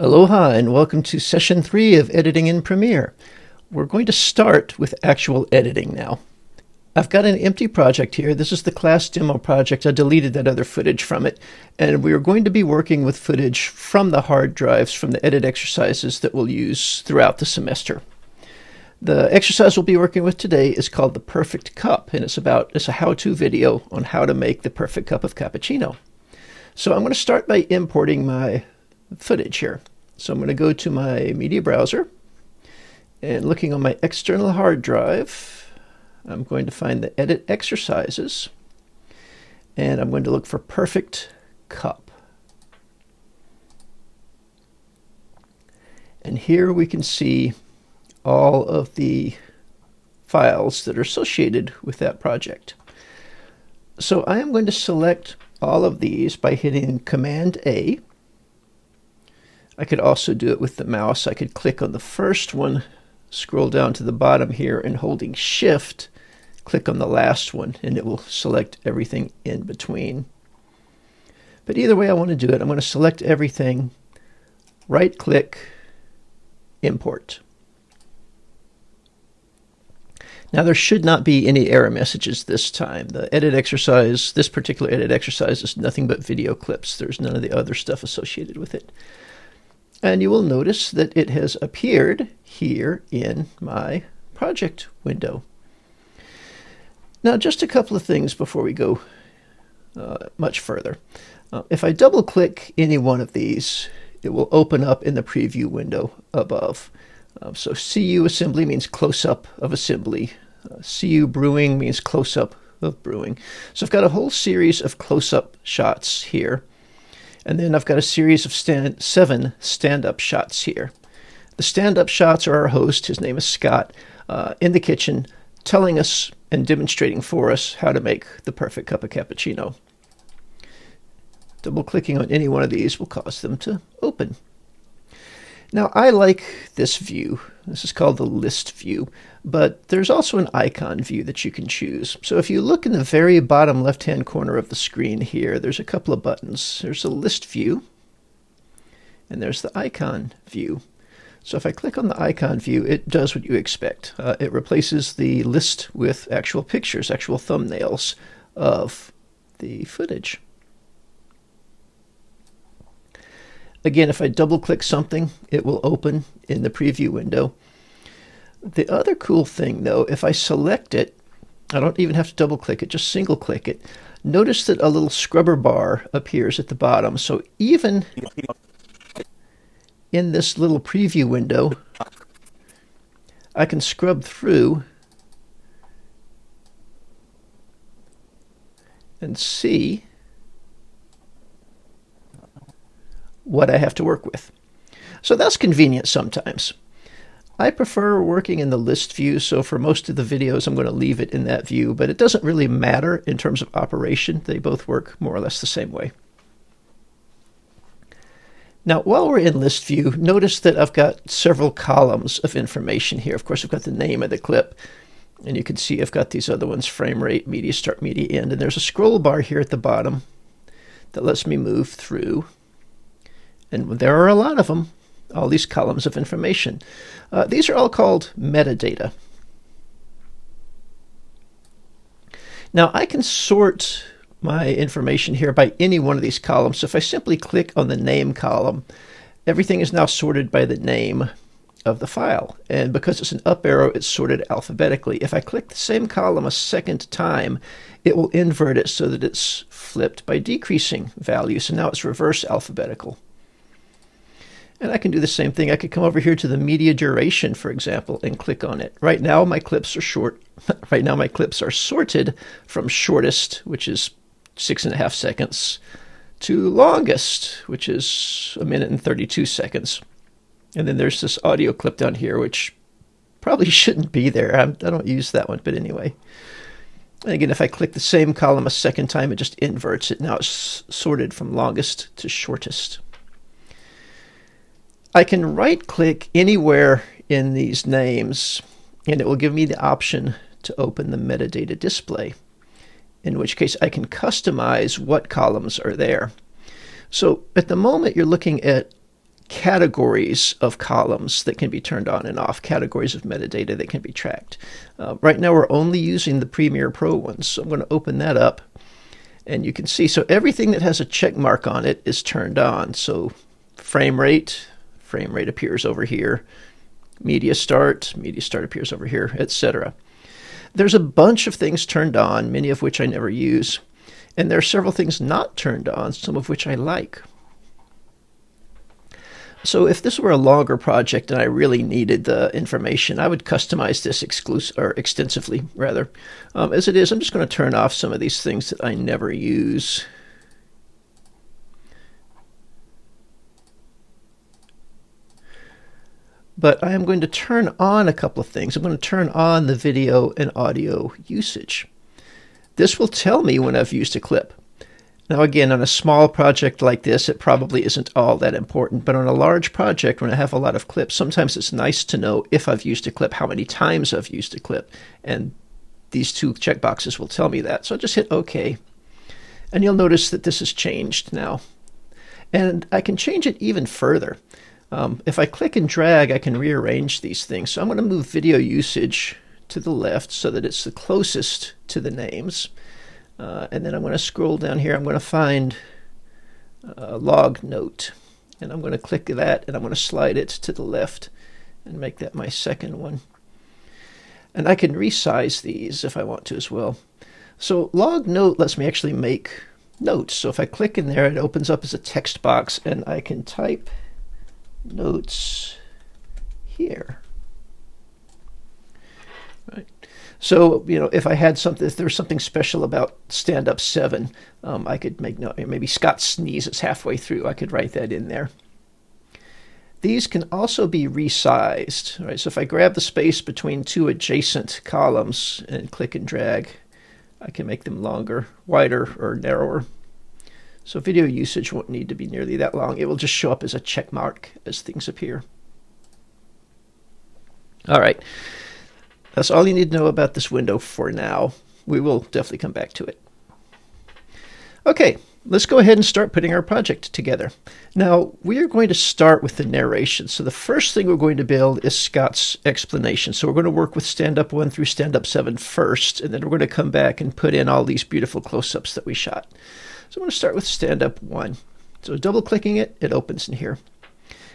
Aloha and welcome to session 3 of editing in Premiere. We're going to start with actual editing now. I've got an empty project here. This is the class demo project. I deleted that other footage from it, and we are going to be working with footage from the hard drives from the edit exercises that we'll use throughout the semester. The exercise we'll be working with today is called the Perfect Cup, and it's a how-to video on how to make the perfect cup of cappuccino. So I'm going to start by importing my footage here. So I'm going to go to my media browser, and looking on my external hard drive, I'm going to find the edit exercises, and I'm going to look for Perfect Cup. And here we can see all of the files that are associated with that project. So I am going to select all of these by hitting Command A. I could also do it with the mouse. I could click on the first one, scroll down to the bottom here, and holding Shift, click on the last one, and it will select everything in between. But either way I want to do it, I'm going to select everything, right-click, Import. Now there should not be any error messages this time. This particular edit exercise is nothing but video clips. There's none of the other stuff associated with it. And you will notice that it has appeared here in my project window. Now, just a couple of things before we go much further. If I double-click any one of these, it will open up in the preview window above. So CU assembly means close-up of assembly. CU brewing means close-up of brewing. So I've got a whole series of close-up shots here. And then I've got a series of 7 stand-up shots here. The stand-up shots are our host, his name is Scott, in the kitchen, telling us and demonstrating for us how to make the perfect cup of cappuccino. Double-clicking on any one of these will cause them to open. Now, I like this view. This is called the list view, but there's also an icon view that you can choose. So if you look in the very bottom left-hand corner of the screen here, there's a couple of buttons. There's a list view, and there's the icon view. So if I click on the icon view, it does what you expect. It replaces the list with actual pictures, actual thumbnails of the footage. Again, if I double-click something, it will open in the preview window. The other cool thing, though, if I select it, I don't even have to double-click it, just single-click it. Notice that a little scrubber bar appears at the bottom. So even in this little preview window, I can scrub through and see what I have to work with. So that's convenient sometimes. I prefer working in the list view, so for most of the videos I'm going to leave it in that view, but it doesn't really matter in terms of operation. They both work more or less the same way. Now, while we're in list view, notice that I've got several columns of information here. Of course, I've got the name of the clip, and you can see I've got these other ones: frame rate, media start, media end, and there's a scroll bar here at the bottom that lets me move through. And there are a lot of them, all these columns of information. These are all called metadata. Now, I can sort my information here by any one of these columns. So if I simply click on the name column, everything is now sorted by the name of the file. And because it's an up arrow, it's sorted alphabetically. If I click the same column a second time, it will invert it so that it's flipped by decreasing value. So now it's reverse alphabetical. And I can do the same thing. I could come over here to the media duration, for example, and click on it. Right now my clips are short. Right now my clips are sorted from shortest, which is 6.5 seconds, to longest, which is 1 minute and 32 seconds. And then there's this audio clip down here, which probably shouldn't be there. I don't use that one, but anyway. And again, if I click the same column a second time, it just inverts it. Now it's sorted from longest to shortest. I can right-click anywhere in these names, and it will give me the option to open the metadata display, in which case I can customize what columns are there. So at the moment, you're looking at categories of columns that can be turned on and off, categories of metadata that can be tracked. Right now we're only using the Premiere Pro ones, so I'm going to open that up, and you can see, so everything that has a check mark on it is turned on. So frame rate appears over here, media start appears over here, etc. There's a bunch of things turned on, many of which I never use, and there are several things not turned on, some of which I like. So if this were a longer project and I really needed the information, I would customize this extensively, rather. As it is, I'm just going to turn off some of these things that I never use. But I am going to turn on a couple of things. I'm going to turn on the video and audio usage. This will tell me when I've used a clip. Now again, on a small project like this, it probably isn't all that important, but on a large project, when I have a lot of clips, sometimes it's nice to know if I've used a clip, how many times I've used a clip, and these two checkboxes will tell me that. So I'll just hit OK, and you'll notice that this has changed now. And I can change it even further. If I click and drag, I can rearrange these things. So I'm going to move video usage to the left so that it's the closest to the names. And then I'm going to scroll down here. I'm going to find log note. And I'm going to click that, and I'm going to slide it to the left and make that my second one. And I can resize these if I want to as well. So log note lets me actually make notes. So if I click in there, it opens up as a text box, and I can type notes here. Right. So, if I had something, if there was something special about Stand Up 7, I could make note. Maybe Scott sneezes halfway through. I could write that in there. These can also be resized. Right? So if I grab the space between two adjacent columns and click and drag, I can make them longer, wider, or narrower. So video usage won't need to be nearly that long. It will just show up as a check mark as things appear. All right. That's all you need to know about this window for now. We will definitely come back to it. Okay, let's go ahead and start putting our project together. Now, we are going to start with the narration. So the first thing we're going to build is Scott's explanation. So we're going to work with Stand Up 1 through Stand Up 7 first, and then we're going to come back and put in all these beautiful close-ups that we shot. So I'm going to start with Stand Up 1. So double-clicking it, it opens in here.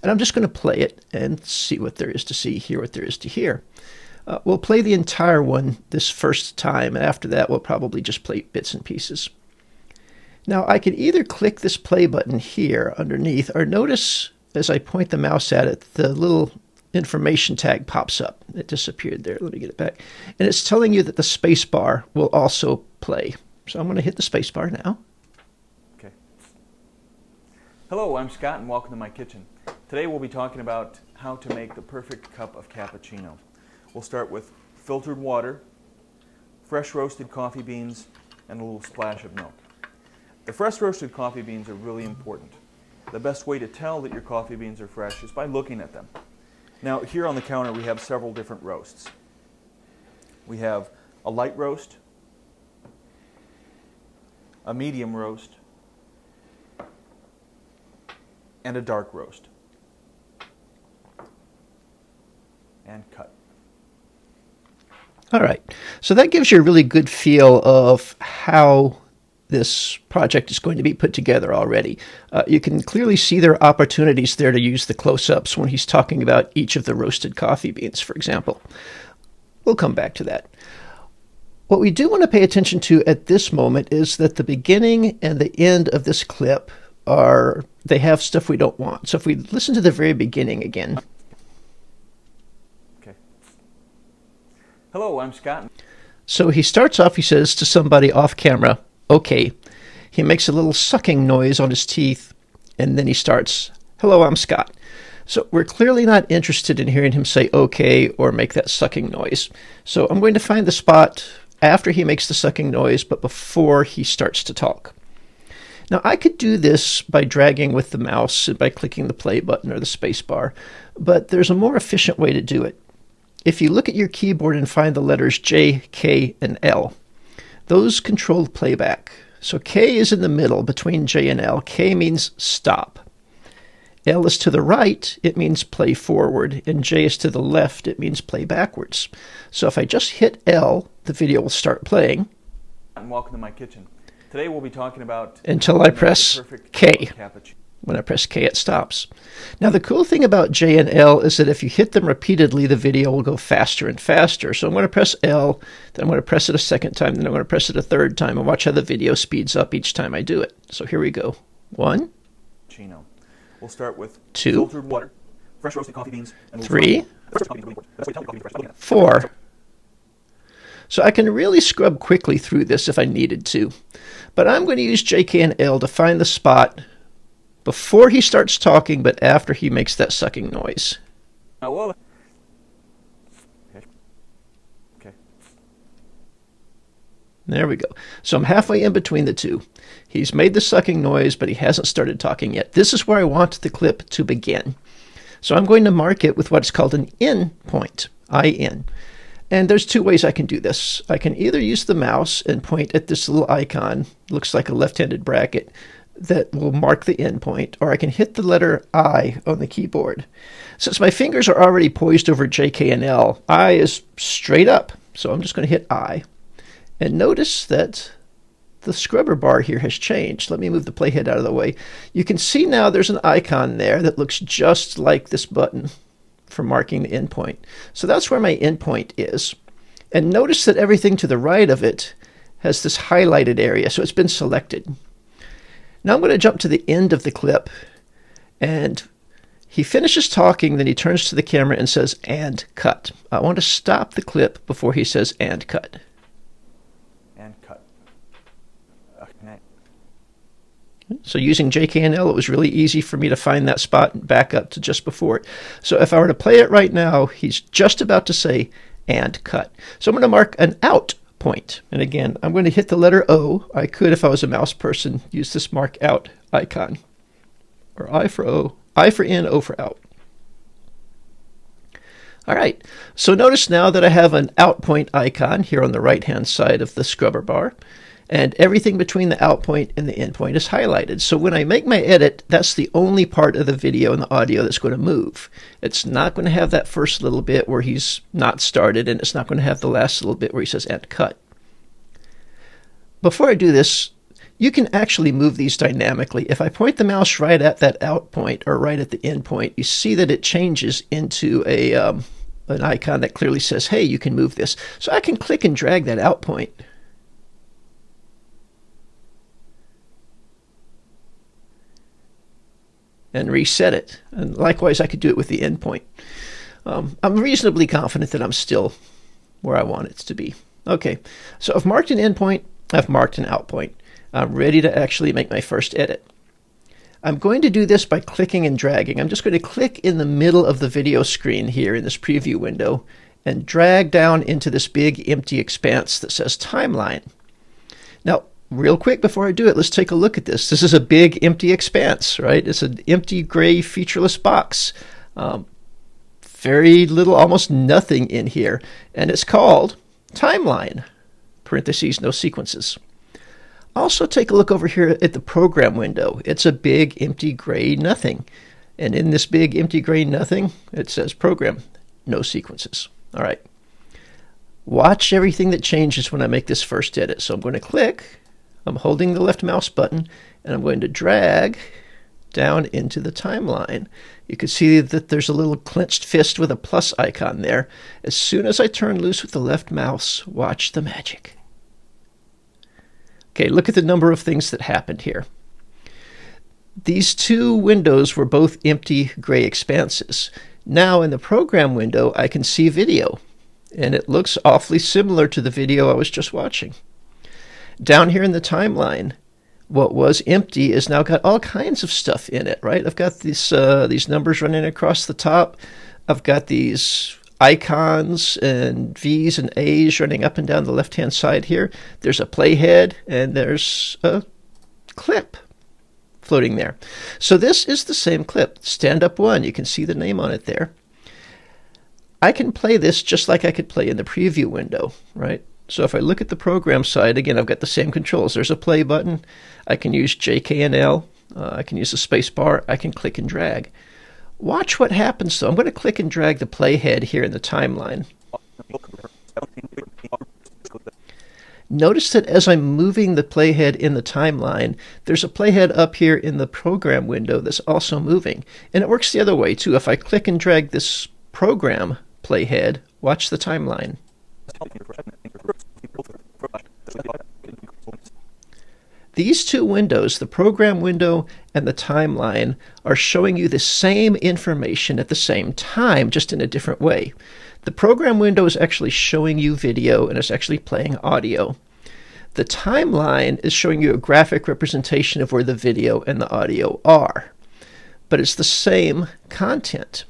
And I'm just going to play it and see what there is to see, hear what there is to hear. We'll play the entire one this first time, and after that we'll probably just play bits and pieces. Now I can either click this play button here underneath, or notice as I point the mouse at it, the little information tag pops up. It disappeared there. Let me get it back. And it's telling you that the space bar will also play. So I'm going to hit the space bar now. Okay. Hello, I'm Scott, and welcome to my kitchen. Today we'll be talking about how to make the perfect cup of cappuccino. We'll start with filtered water, fresh roasted coffee beans, and a little splash of milk. The fresh roasted coffee beans are really important. The best way to tell that your coffee beans are fresh is by looking at them. Now, here on the counter we have several different roasts. We have a light roast, a medium roast, and a dark roast. And cut. All right, so that gives you a really good feel of how this project is going to be put together already. You can clearly see there are opportunities there to use the close-ups when he's talking about each of the roasted coffee beans, for example. We'll come back to that. What we do want to pay attention to at this moment is that the beginning and the end of this clip they have stuff we don't want. So if we listen to the very beginning again. Hello, I'm Scott. So he starts off, he says to somebody off camera, okay. He makes a little sucking noise on his teeth, and then he starts, hello, I'm Scott. So we're clearly not interested in hearing him say okay or make that sucking noise. So I'm going to find the spot after he makes the sucking noise, but before he starts to talk. Now I could do this by dragging with the mouse and by clicking the play button or the space bar, but there's a more efficient way to do it. If you look at your keyboard and find the letters J, K, and L, those control playback. So K is in the middle between J and L. K means stop. L is to the right, it means play forward, and J is to the left, it means play backwards. So if I just hit L, the video will start playing. And welcome to my kitchen. Today we'll be talking about until I press K. When I press K, it stops. Now the cool thing about J and L is that if you hit them repeatedly, the video will go faster and faster. So I'm going to press L, then I'm going to press it a second time, then I'm going to press it a third time, and watch how the video speeds up each time I do it. So here we go. 1. We'll start with 2. Filtered water, fresh roasted coffee beans, and 3. 4. So I can really scrub quickly through this if I needed to. But I'm going to use JK and L to find the spot before he starts talking, but after he makes that sucking noise. Okay. There we go. So I'm halfway in between the two. He's made the sucking noise, but he hasn't started talking yet. This is where I want the clip to begin. So I'm going to mark it with what's called an in point, IN. And there's 2 ways I can do this. I can either use the mouse and point at this little icon, looks like a left-handed bracket, that will mark the end point, or I can hit the letter I on the keyboard. Since my fingers are already poised over JK and L, I is straight up, so I'm just going to hit I. And notice that the scrubber bar here has changed. Let me move the playhead out of the way. You can see now there's an icon there that looks just like this button for marking the endpoint. So that's where my endpoint is. And notice that everything to the right of it has this highlighted area, so it's been selected. Now I'm going to jump to the end of the clip, and he finishes talking, then he turns to the camera and says, and cut. I want to stop the clip before he says, and cut. And cut. Okay. So using JK and L, it was really easy for me to find that spot and back up to just before it. So if I were to play it right now, he's just about to say, and cut. So I'm going to mark an out point. And again, I'm going to hit the letter O. I could, if I was a mouse person, use this mark out icon. Or I for O, I for in, O for out. All right, so notice now that I have an out point icon here on the right-hand side of the scrubber bar, and everything between the out point and the end point is highlighted. So when I make my edit, that's the only part of the video and the audio that's going to move. It's not going to have that first little bit where he's not started, and it's not going to have the last little bit where he says and cut. Before I do this, you can actually move these dynamically. If I point the mouse right at that out point or right at the end point, you see that it changes into an icon that clearly says, hey, you can move this. So I can click and drag that out point. And reset it. And likewise, I could do it with the endpoint. I'm reasonably confident that I'm still where I want it to be. Okay, so I've marked an endpoint, I've marked an outpoint. I'm ready to actually make my first edit. I'm going to do this by clicking and dragging. I'm just going to click in the middle of the video screen here in this preview window and drag down into this big empty expanse that says timeline. Now, real quick before I do it, let's take a look at this. This is a big empty expanse, right? It's an empty gray featureless box. Very little, almost nothing in here. And it's called timeline, parentheses, no sequences. Also take a look over here at the program window. It's a big empty gray nothing. And in this big empty gray nothing, it says program, no sequences. All right. Watch everything that changes when I make this first edit. So I'm going to click. I'm holding the left mouse button, and I'm going to drag down into the timeline. You can see that there's a little clenched fist with a plus icon there. As soon as I turn loose with the left mouse, watch the magic. Okay, look at the number of things that happened here. These two windows were both empty gray expanses. Now in the program window, I can see video, and it looks awfully similar to the video I was just watching. Down here in the timeline, what was empty is now got all kinds of stuff in it, right? I've got these numbers running across the top. I've got these icons and V's and A's running up and down the left-hand side here. There's a playhead, and there's a clip floating there. So this is the same clip, Stand Up 1. You can see the name on it there. I can play this just like I could play in the preview window, right? So if I look at the program side, again, I've got the same controls. There's a play button. I can use JK and L. I can use the space bar. I can click and drag. Watch what happens, though. I'm going to click and drag the playhead here in the timeline. Notice that as I'm moving the playhead in the timeline, there's a playhead up here in the program window that's also moving. And it works the other way, too. If I click and drag this program playhead, watch the timeline. These two windows, the program window and the timeline, are showing you the same information at the same time, just in a different way. The program window is actually showing you video and it's actually playing audio. The timeline is showing you a graphic representation of where the video and the audio are. But it's the same content.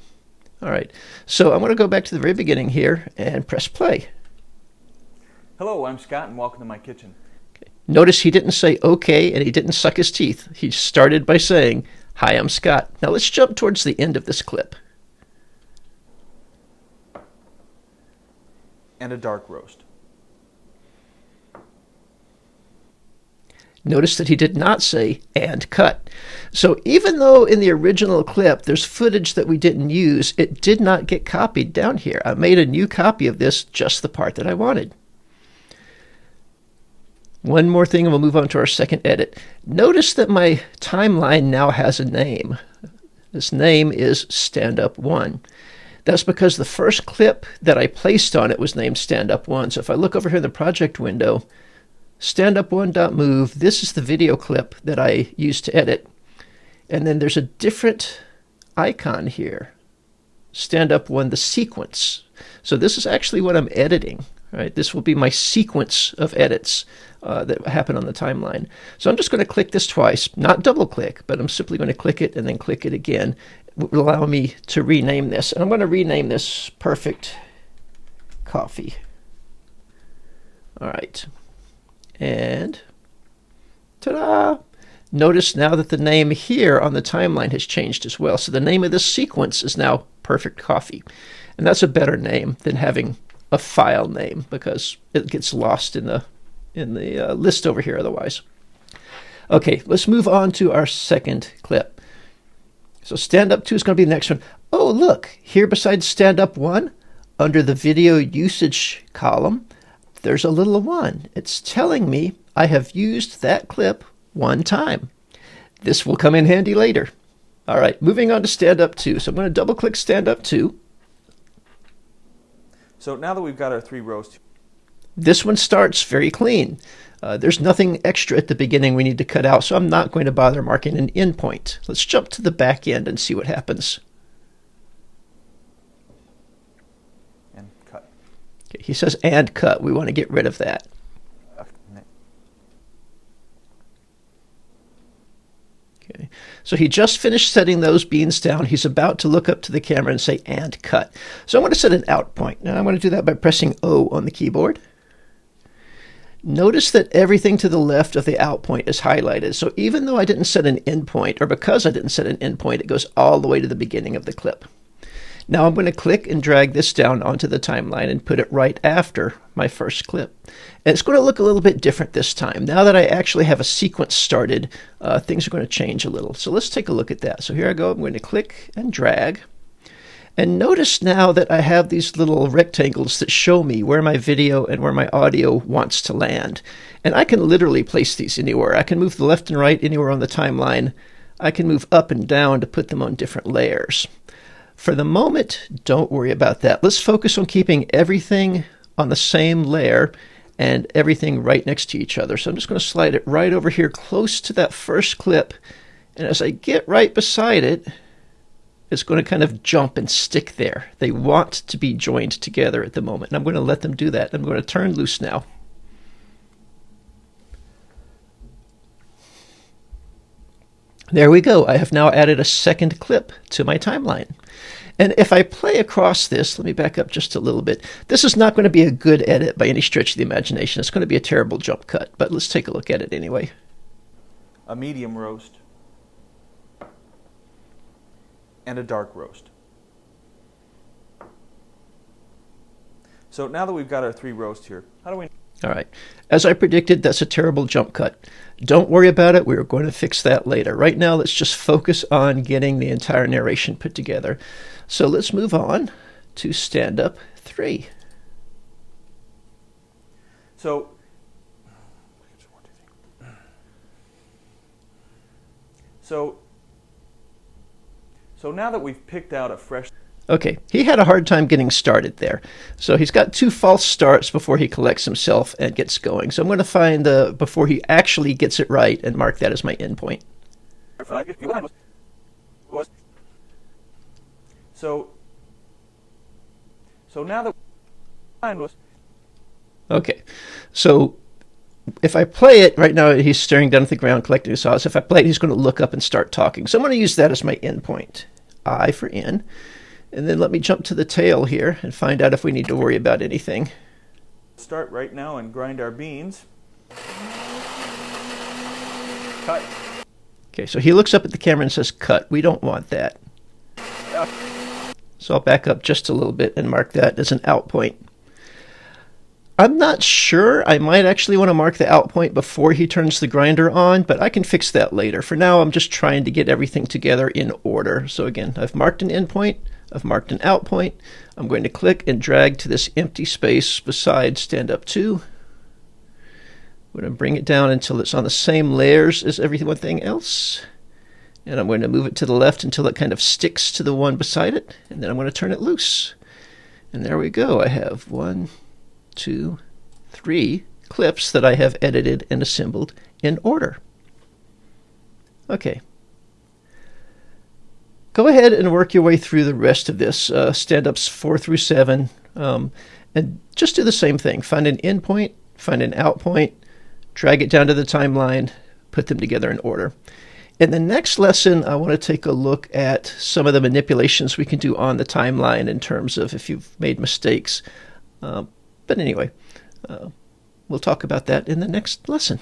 All right, so I'm going to go back to the very beginning here and press play. Hello, I'm Scott and welcome to my kitchen. Notice he didn't say okay and he didn't suck his teeth. He started by saying, "Hi, I'm Scott." Now let's jump towards the end of this clip. And a dark roast. Notice that he did not say "and cut." So even though in the original clip there's footage that we didn't use, it did not get copied down here. I made a new copy of this, just the part that I wanted. One more thing and we'll move on to our second edit. Notice that my timeline now has a name. This name is Stand Up 1. That's because the first clip that I placed on it was named Stand Up 1. So if I look over here in the project window, standup1.move, this is the video clip that I used to edit. And then there's a different icon here, Stand Up 1, the sequence. So this is actually what I'm editing. Right? This will be my sequence of edits that happen on the timeline. So I'm just going to click this twice, not double click, but I'm simply going to click it and then click it again. It will allow me to rename this. And I'm going to rename this Perfect Coffee. All right. And ta-da! Notice now that the name here on the timeline has changed as well. So the name of this sequence is now Perfect Coffee. And that's a better name than having a file name because it gets lost in the list over here otherwise. Okay, let's move on to our second clip. So Stand Up 2 is going to be the next one. Oh, look, here beside Stand Up 1, under the video usage column, there's a little 1. It's telling me I have used that clip one time. This will come in handy later. All right, moving on to Stand Up 2. So I'm going to double click Stand Up 2. So now that we've got our three roasts, this one starts very clean. There's nothing extra at the beginning we need to cut out, so I'm not going to bother marking an endpoint. Let's jump to the back end and see what happens. and cut. Okay, he says "and cut." We want to get rid of that. Okay, so he just finished setting those beans down. He's about to look up to the camera and say "and cut." So I'm going to set an out point. Now I'm going to do that by pressing O on the keyboard. Notice that everything to the left of the out point is highlighted. So even though I didn't set an endpoint, or because I didn't set an endpoint, it goes all the way to the beginning of the clip. Now I'm going to click and drag this down onto the timeline and put it right after my first clip. And it's going to look a little bit different this time. Now that I actually have a sequence started, things are going to change a little. So let's take a look at that. So here I go. I'm going to click and drag. And notice now that I have these little rectangles that show me where my video and where my audio wants to land. And I can literally place these anywhere. I can move the left and right anywhere on the timeline. I can move up and down to put them on different layers. For the moment, don't worry about that. Let's focus on keeping everything on the same layer and everything right next to each other. So I'm just going to slide it right over here close to that first clip. And as I get right beside it, it's going to kind of jump and stick there. They want to be joined together at the moment. And I'm going to let them do that. I'm going to turn loose now. There we go. I have now added a second clip to my timeline. And if I play across this, let me back up just a little bit. This is not going to be a good edit by any stretch of the imagination. It's going to be a terrible jump cut, but let's take a look at it anyway. A medium roast, and a dark roast. So now that we've got our three roasts here, how do we... All right. As I predicted, that's a terrible jump cut. Don't worry about it. We're going to fix that later. Right now, let's just focus on getting the entire narration put together. So let's move on to stand-up 3. So now that we've picked out a fresh... Okay, he had a hard time getting started there. So he's got 2 false starts before he collects himself and gets going. So I'm going to find the before he actually gets it right and mark that as my endpoint. So now that... Okay, so if I play it, right now he's staring down at the ground collecting his sauce. If I play it, he's going to look up and start talking. So I'm going to use that as my endpoint. I for in. And then let me jump to the tail here and find out if we need to worry about anything. Start right now and grind our beans. Cut. Okay, so he looks up at the camera and says, cut. We don't want that. So I'll back up just a little bit and mark that as an out point. I'm not sure. I might actually want to mark the out point before he turns the grinder on, but I can fix that later. For now, I'm just trying to get everything together in order. So again, I've marked an endpoint. I've marked an out point. I'm going to click and drag to this empty space beside stand-up 2. I'm going to bring it down until it's on the same layers as everything else. And I'm going to move it to the left until it kind of sticks to the one beside it. And then I'm going to turn it loose. And there we go. I have 1, 2, 3 clips that I have edited and assembled in order. Okay. Go ahead and work your way through the rest of this, stand-ups 4 through 7, and just do the same thing. Find an in point, find an out point, drag it down to the timeline, put them together in order. In the next lesson, I want to take a look at some of the manipulations we can do on the timeline in terms of if you've made mistakes. But anyway, we'll talk about that in the next lesson.